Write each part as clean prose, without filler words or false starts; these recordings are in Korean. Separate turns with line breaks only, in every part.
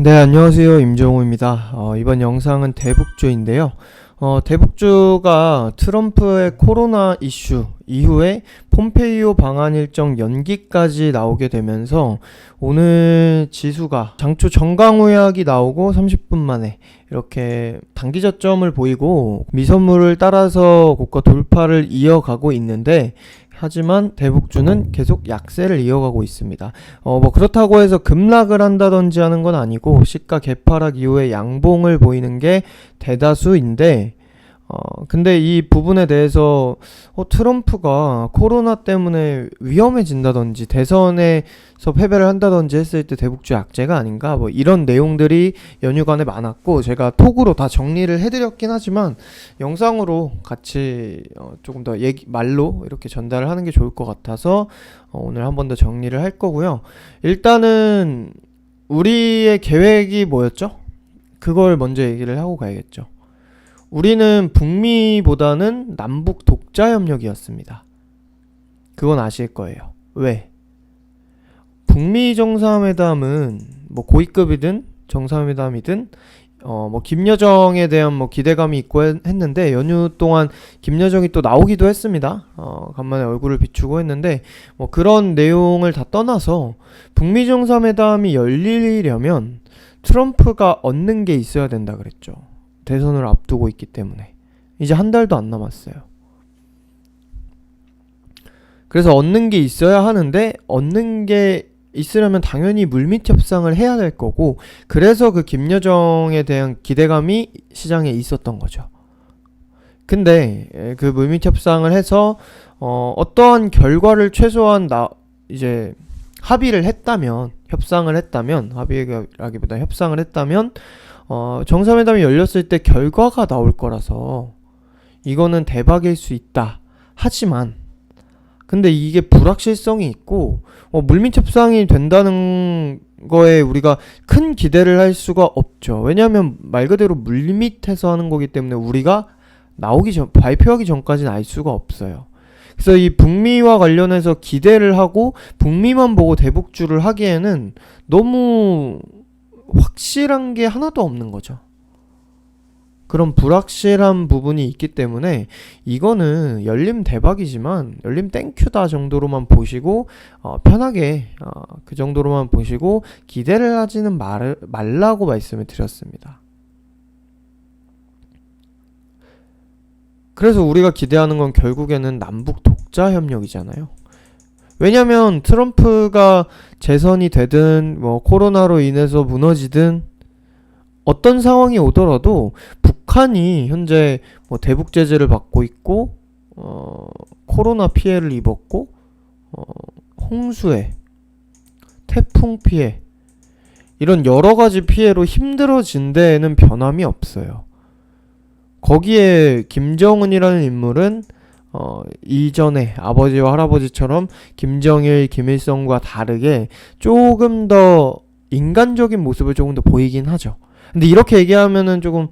네, 안녕하세요. 임종우입니다. 이번 영상은 대북주인데요. 대북주가 트럼프의 코로나 이슈 이후에 폼페이오 방한 일정 연기까지 나오게 되면서 오늘 지수가 장초 정강후약이 나오고 30분 만에 이렇게 단기 저점을 보이고 미선물을 따라서 고가 돌파를 이어가고 있는데, 하지만 대북주는 계속 약세를 이어가고 있습니다. 그렇다고 해서 급락을 한다든지 하는 건 아니고 시가 개파락 이후에 양봉을 보이는 게 대다수인데, 근데 이 부분에 대해서 트럼프가 코로나 때문에 위험해진다든지 대선에서 패배를 한다든지 했을 때 대북주 약재가 아닌가, 이런 내용들이 연휴간에 많았고, 제가 톡으로 다 정리를 해드렸긴 하지만 영상으로 같이 조금 더 말로 이렇게 전달을 하는 게 좋을 것 같아서 오늘 한 번 더 정리를 할 거고요. 일단은 우리의 계획이 뭐였죠? 그걸 먼저 얘기를 하고 가야겠죠. 우리는 북미보다는 남북 독자 협력이었습니다. 그건 아실 거예요. 왜? 북미 정상회담은 고위급이든 정상회담이든 김여정에 대한 기대감이 있고 했는데, 연휴 동안 김여정이 또 나오기도 했습니다. 간만에 얼굴을 비추고 했는데, 그런 내용을 다 떠나서 북미 정상회담이 열리려면 트럼프가 얻는 게 있어야 된다 그랬죠. 대선을 앞두고 있기 때문에 이제 한 달도 안 남았어요. 그래서 얻는 게 있어야 하는데, 얻는 게 있으려면 당연히 물밑 협상을 해야 될 거고, 그래서 그 김여정에 대한 기대감이 시장에 있었던 거죠. 근데 그 물밑 협상을 해서 어떠한 결과를 최소한 이제 합의를 했다면, 합의라기보다 협상을 했다면 정상회담이 열렸을 때 결과가 나올 거라서 이거는 대박일 수 있다. 하지만 근데 이게 불확실성이 있고 물밑 협상이 된다는 거에 우리가 큰 기대를 할 수가 없죠. 왜냐하면 말 그대로 물밑에서 하는 거기 때문에 우리가 발표하기 전까지는 알 수가 없어요. 그래서 이 북미와 관련해서 기대를 하고 북미만 보고 대북주를 하기에는 너무 확실한 게 하나도 없는 거죠. 그런 불확실한 부분이 있기 때문에 이거는 열림 대박이지만 열림 땡큐다 정도로만 보시고 편하게 그 정도로만 보시고 기대를 하지는 말라고 말씀을 드렸습니다. 그래서 우리가 기대하는 건 결국에는 남북 독자 협력이잖아요. 왜냐면 트럼프가 재선이 되든 코로나로 인해서 무너지든 어떤 상황이 오더라도 북한이 현재 대북 제재를 받고 있고 코로나 피해를 입었고 홍수에 태풍 피해, 이런 여러 가지 피해로 힘들어진 데에는 변함이 없어요. 거기에 김정은이라는 인물은 이전에 아버지와 할아버지처럼 김정일, 김일성과 다르게 조금 더 인간적인 모습을 조금 더 보이긴 하죠. 근데 이렇게 얘기하면은 조금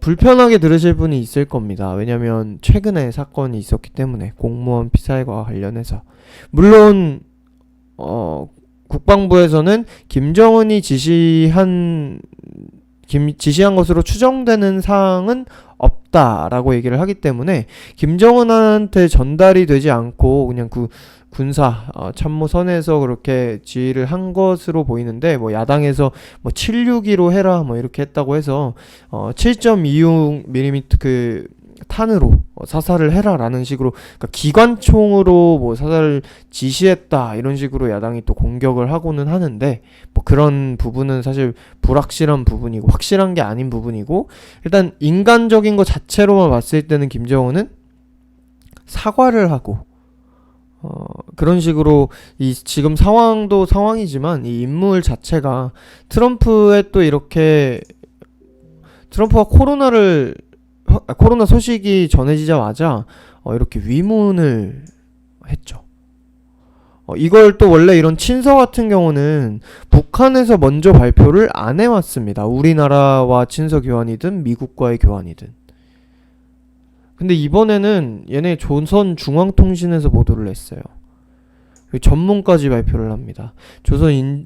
불편하게 들으실 분이 있을 겁니다. 왜냐면 최근에 사건이 있었기 때문에, 공무원 피살과 관련해서. 물론 국방부에서는 김정은이 지시한 것으로 추정되는 사항은 없다라고 얘기를 하기 때문에 김정은한테 전달이 되지 않고 그냥 그 군사 참모선에서 그렇게 지휘를 한 것으로 보이는데, 야당에서 762로 해라 이렇게 했다고 해서 7.26mm 그 탄으로 사살을 해라라는 식으로, 그러니까 기관총으로 사살을 지시했다 이런 식으로 야당이 또 공격을 하고는 하는데, 그런 부분은 사실 불확실한 부분이고 확실한 게 아닌 부분이고, 일단 인간적인 거 자체로만 봤을 때는 김정은은 사과를 하고 그런 식으로 지금 상황도 상황이지만 이 인물 자체가 트럼프의 또 이렇게 트럼프가 코로나 소식이 전해지자마자 이렇게 위문을 했죠. 이걸 또 원래 이런 친서 같은 경우는 북한에서 먼저 발표를 안 해왔습니다. 우리나라와 친서 교환이든 미국과의 교환이든. 근데 이번에는 얘네 조선중앙통신에서 보도를 했어요. 전문까지 발표를 합니다.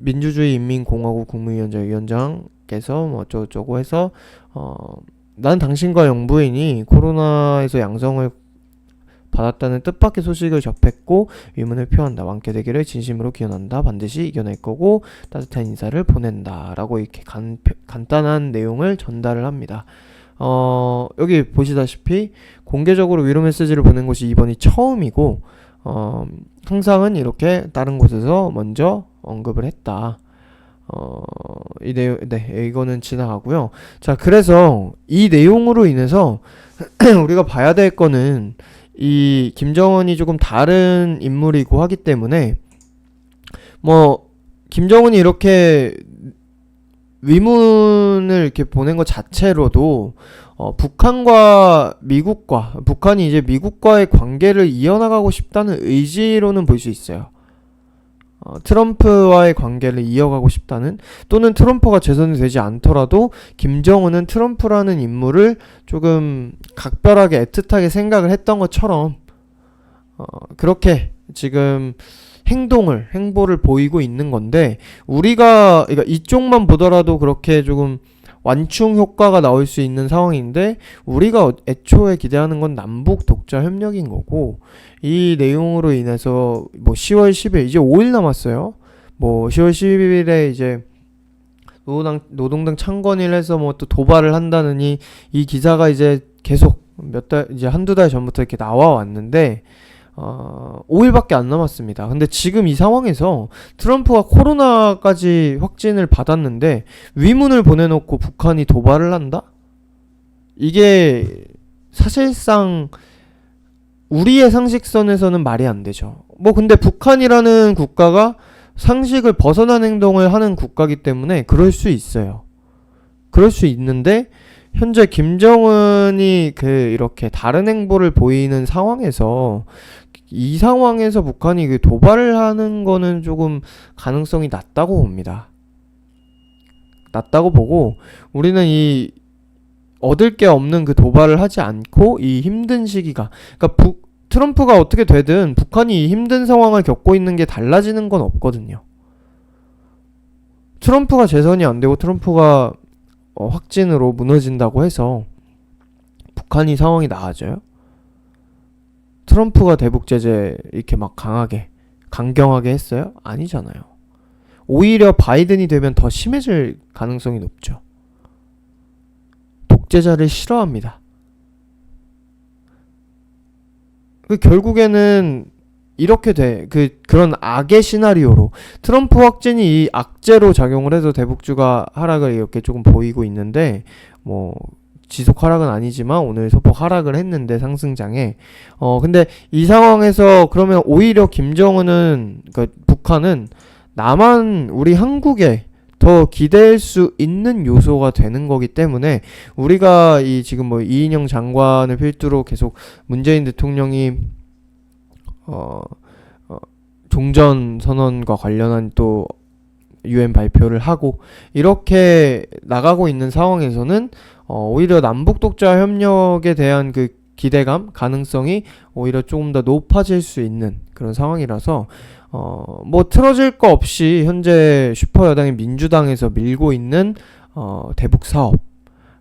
민주주의 인민공화국 국무위원장 위원장께서 뭐 어쩌고저쩌고 해서 난 당신과 영부인이 코로나에서 양성을 받았다는 뜻밖의 소식을 접했고 의문을 표한다. 완쾌되기를 진심으로 기원한다. 반드시 이겨낼 거고 따뜻한 인사를 보낸다. 라고 이렇게 간단한 내용을 전달을 합니다. 여기 보시다시피 공개적으로 위로 메시지를 보낸 것이 이번이 처음이고 항상은 이렇게 다른 곳에서 먼저 언급을 했다. 이 내용, 네, 이거는 지나가고요. 자, 그래서 이 내용으로 인해서 우리가 봐야 될 거는 이 김정은이 조금 다른 인물이고 하기 때문에 뭐 김정은이 이렇게 위문을 이렇게 보낸 것 자체로도 북한이 이제 미국과의 관계를 이어나가고 싶다는 의지로는 볼 수 있어요. 트럼프와의 관계를 이어가고 싶다는, 또는 트럼프가 재선이 되지 않더라도 김정은은 트럼프라는 인물을 조금 각별하게 애틋하게 생각을 했던 것처럼 그렇게 지금 행보를 보이고 있는 건데, 그러니까 이쪽만 보더라도 그렇게 조금 완충 효과가 나올 수 있는 상황인데, 우리가 애초에 기대하는 건 남북 독자 협력인 거고, 이 내용으로 인해서 뭐 10월 10일 이제 5일 남았어요. 뭐 10월 10일에 이제 노동당 창건일 해서 뭐 또 도발을 한다느니, 이 기사가 이제 계속 이제 한두 달 전부터 이렇게 나와 왔는데 5일밖에 안 남았습니다. 근데 지금 이 상황에서 트럼프가 코로나까지 확진을 받았는데 위문을 보내놓고 북한이 도발을 한다? 이게 사실상 우리의 상식선에서는 말이 안 되죠. 뭐 근데 북한이라는 국가가 상식을 벗어난 행동을 하는 국가이기 때문에 그럴 수 있어요. 그럴 수 있는데 현재 김정은이 이렇게 다른 행보를 보이는 상황에서, 이 상황에서 북한이 도발을 하는 거는 조금 가능성이 낮다고 봅니다. 낮다고 보고, 우리는 이 얻을 게 없는 그 도발을 하지 않고 이 힘든 시기가, 그러니까 트럼프가 어떻게 되든 북한이 이 힘든 상황을 겪고 있는 게 달라지는 건 없거든요. 트럼프가 재선이 안 되고 트럼프가 확진으로 무너진다고 해서 북한이 상황이 나아져요? 트럼프가 대북 제재 이렇게 막 강경하게 했어요? 아니잖아요. 오히려 바이든이 되면 더 심해질 가능성이 높죠. 독재자를 싫어합니다. 결국에는 이렇게 그런 악의 시나리오로 트럼프 확진이 이 악재로 작용을 해서 대북주가 하락을 이렇게 조금 보이고 있는데, 뭐 지속 하락은 아니지만 오늘 소폭 하락을 했는데 상승장에 근데 이 상황에서 그러면 오히려 그러니까 북한은 우리 한국에 더 기댈 수 있는 요소가 되는 거기 때문에, 우리가 지금 뭐 이인영 장관을 필두로 계속 문재인 대통령이 종전 선언과 관련한 또 UN 발표를 하고 이렇게 나가고 있는 상황에서는 오히려 남북 독자 협력에 대한 그 기대감, 가능성이 오히려 조금 더 높아질 수 있는 그런 상황이라서 뭐 틀어질 거 없이 현재 슈퍼여당인 민주당에서 밀고 있는 대북 사업,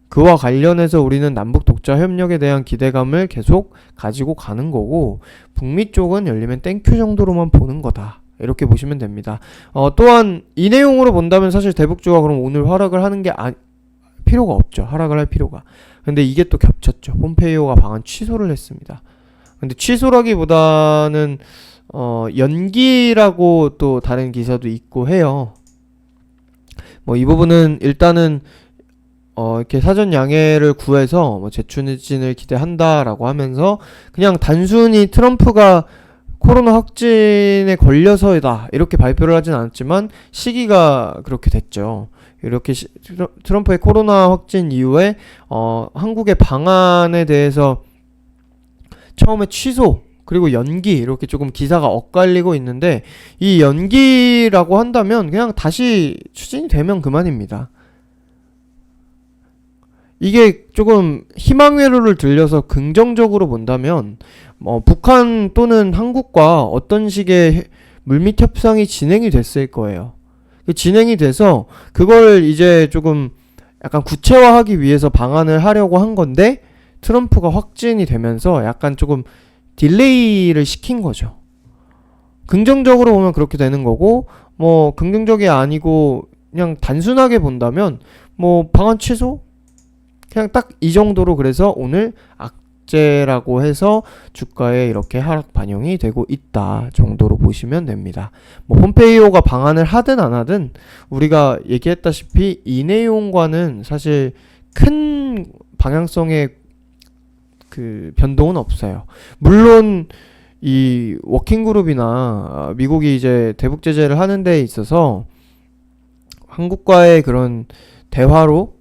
그와 관련해서 우리는 남북 독자 협력에 대한 기대감을 계속 가지고 가는 거고, 북미 쪽은 열리면 땡큐 정도로만 보는 거다, 이렇게 보시면 됩니다. 또한 이 내용으로 본다면 사실 대북주가 그럼 오늘 하락을 하는 게 필요가 없죠. 하락을 할 필요가. 근데 이게 또 겹쳤죠. 폼페이오가 방한 취소를 했습니다. 근데 취소라기보다는 연기라고 또 다른 기사도 있고 해요. 뭐 이 부분은 일단은 이렇게 사전 양해를 구해서 뭐 재추진을 기대한다라고 하면서 그냥 단순히 트럼프가 코로나 확진에 걸려서다 이렇게 발표를 하진 않았지만 시기가 그렇게 됐죠. 이렇게 트럼프의 코로나 확진 이후에 한국의 방안에 대해서 처음에 취소 그리고 연기 이렇게 조금 기사가 엇갈리고 있는데, 이 연기라고 한다면 그냥 다시 추진이 되면 그만입니다. 이게 조금 희망회로를 들려서 긍정적으로 본다면 북한 또는 한국과 어떤 식의 물밑 협상이 진행이 됐을 거예요. 진행이 돼서 그걸 이제 조금 약간 구체화하기 위해서 방안을 하려고 한 건데 트럼프가 확진이 되면서 약간 조금 딜레이를 시킨 거죠. 긍정적으로 보면 그렇게 되는 거고, 뭐 긍정적이 아니고 그냥 단순하게 본다면 뭐 방안 취소? 그냥 딱 이 정도로. 그래서 오늘 악재라고 해서 주가에 이렇게 하락 반영이 되고 있다 정도로 보시면 됩니다. 뭐 폼페이오가 방안을 하든 안 하든 우리가 얘기했다시피 이 내용과는 사실 큰 방향성의 그 변동은 없어요. 물론 이 워킹그룹이나 미국이 이제 대북 제재를 하는 데 있어서 한국과의 그런 대화로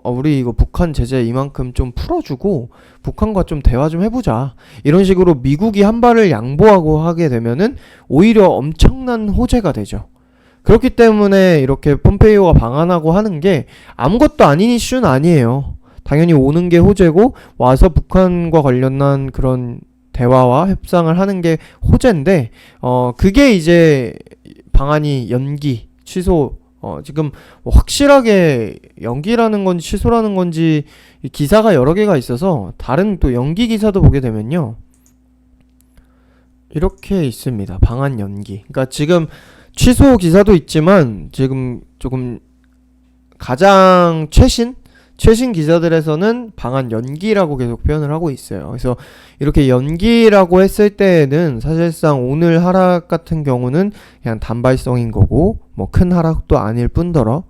우리 이거 북한 제재 이만큼 좀 풀어주고 북한과 좀 대화 좀 해보자, 이런 식으로 미국이 한 발을 양보하고 하게 되면은 오히려 엄청난 호재가 되죠. 그렇기 때문에 이렇게 폼페이오가 방한하고 하는 게 아무것도 아닌 이슈는 아니에요. 당연히 오는 게 호재고 와서 북한과 관련한 그런 대화와 협상을 하는 게 호재인데, 그게 이제 방안이 연기, 취소, 지금 확실하게 연기라는 건지 취소라는 건지 기사가 여러 개가 있어서 다른 또 연기 기사도 보게 되면요, 이렇게 있습니다. 방안 연기. 그러니까 지금 취소 기사도 있지만 지금 조금 가장 최신 기사들에서는 방안 연기라고 계속 표현을 하고 있어요. 그래서 이렇게 연기라고 했을 때에는 사실상 오늘 하락 같은 경우는 그냥 단발성인 거고, 뭐 큰 하락도 아닐 뿐더러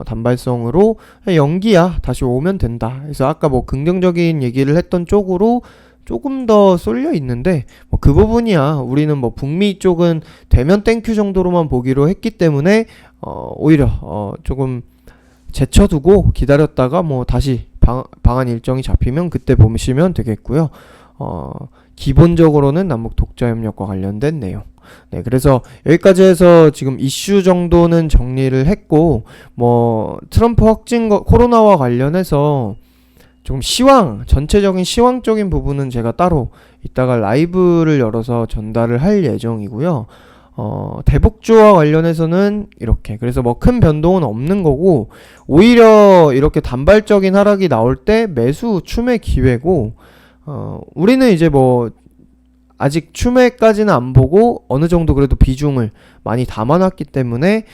단발성으로 연기야, 다시 오면 된다. 그래서 아까 뭐 긍정적인 얘기를 했던 쪽으로 조금 더 쏠려 있는데, 뭐 그 부분이야. 우리는 뭐 북미 쪽은 되면 땡큐 정도로만 보기로 했기 때문에 오히려 조금 제쳐두고 기다렸다가 뭐 다시 방한 일정이 잡히면 그때 보시면 되겠고요. 기본적으로는 남북 독자협력과 관련된 내용. 네, 그래서 여기까지 해서 지금 이슈 정도는 정리를 했고, 뭐 트럼프 확진 코로나와 관련해서 조금 전체적인 시황적인 부분은 제가 따로 이따가 라이브를 열어서 전달을 할 예정이고요. 대북주와 관련해서는 이렇게, 그래서 뭐 큰 변동은 없는 거고, 오히려 이렇게 단발적인 하락이 나올 때 매수 추매 기회고, 우리는 이제 뭐 아직 추매까지는 안 보고 어느 정도 그래도 비중을 많이 담아놨기 때문에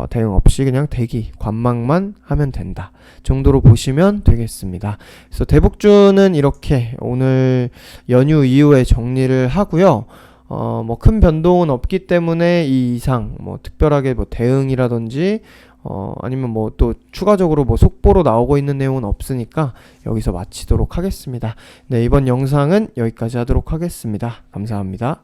대응 없이 그냥 대기, 관망만 하면 된다 정도로 보시면 되겠습니다. 그래서 대북주는 이렇게 오늘 연휴 이후에 정리를 하고요. 뭐 큰 변동은 없기 때문에 이 이상 뭐 특별하게 뭐 대응이라든지 아니면 뭐 또 추가적으로 뭐 속보로 나오고 있는 내용은 없으니까 여기서 마치도록 하겠습니다. 네, 이번 영상은 여기까지 하도록 하겠습니다. 감사합니다.